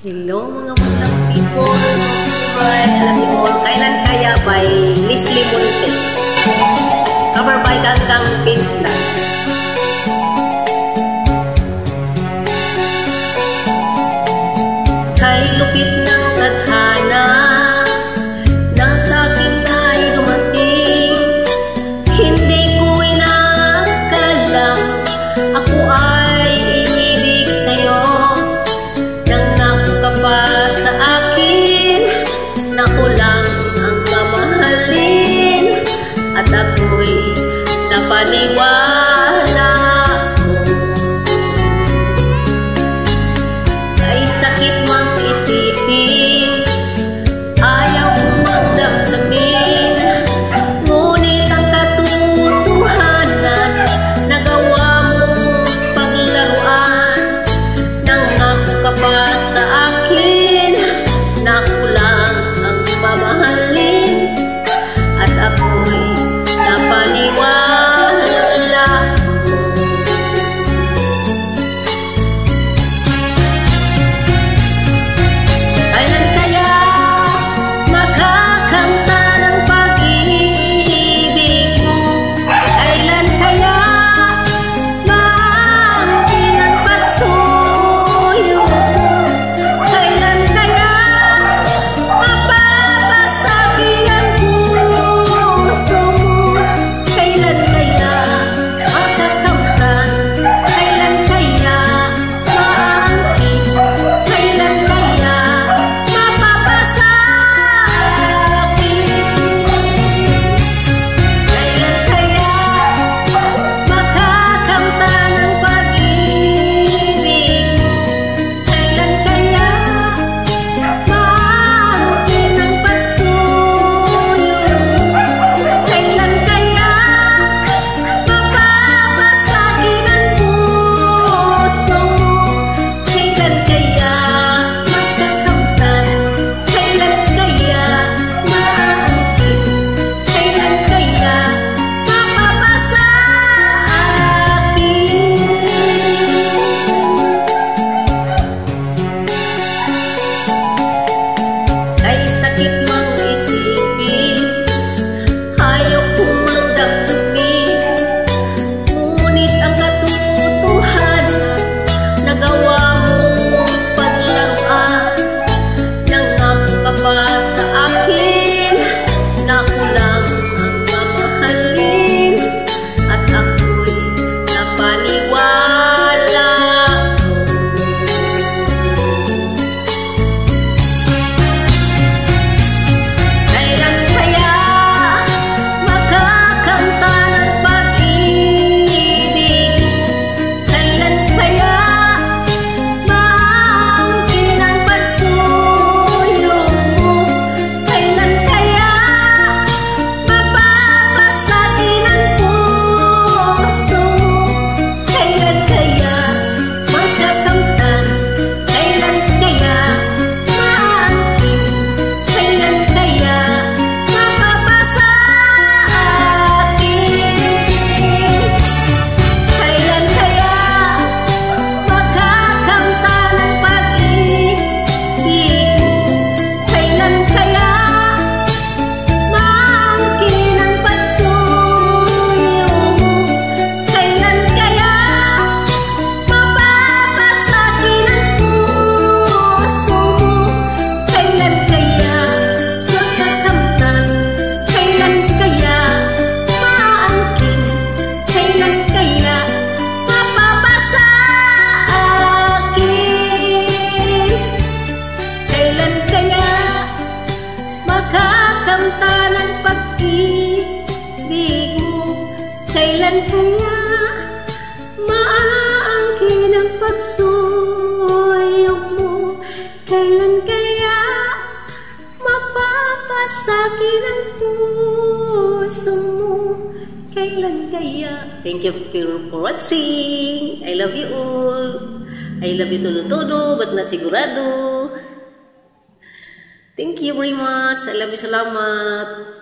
Hello mga magandang people. Alright, alam niyo all, Kailan Kaya by Leslie Montes. Cover by Ganggang Pinslan. Kay lupit ng tadhana, nang sa'kin ay dumating. Hindi ko inakalang ako ay iibig sa'yo. Nangako ka pa sa akin na ko lang ang mamahalin, at ako'y napaniwala mo. Kay sakit mang isipin, ayaw kong damdamin, ngunit ang katotohanan nagawa mong paglaruan. Nangako ka pa sa akin na ako lang ang mamahalin, at ako'y napaniwala mo. Kailan kaya makakamta ng pag-ibig mo? Kailan kaya maangkin ang pagsuyo mo? Kailan kaya mapapasakit ang puso mo? Kailan kaya makakamtan? Kailan kaya maangkin? Kailan kaya mapapasakit? Kailan kaya makakamtan ng pag-ibig mo? Kailan kaya maangkin ang pagsuyo mo? Kailan kaya mapapasakit ang puso mo? Kailan kaya makakamtan? Kailan kaya maangkin? Kailan kaya mapapasakit? Kay sakit mang isipin, ayaw kong magdamdamin, ngunit ang katotohanan nagawa mong paglaruan. Nangako ka pa sa akin na ako lang ang mamahalin, at ako'y napaniwala mo. Kailan kaya makakamta ng pag-ibig mo? Kailan kaya maangkin ang pagsuyo mo? Kailan kaya mapapasakit ang puso mo? Kailan kaya makakamtan? Kailan kaya maangkin? Kailan kaya mapapasakit? Kailan kaya makakamta ng pag-ibig mo? Kailan kaya maangkin ang pagsuyo mo? Kailan kaya mapapasakit ang puso mo? Kailan kaya makakamtan? Kailan kaya maangkin? Kailan kaya mapapasakit? Kailan kaya makakamta ng pag-ibig mo? Kailan kaya maangkin ang pagsuyo mo? Kailan kaya mapapasakit ang puso mo? Kailan kaya? Thank you for watching. I love you all. I love you todo-todo, but not sigurado. Thank you very much. I love you. Salamat.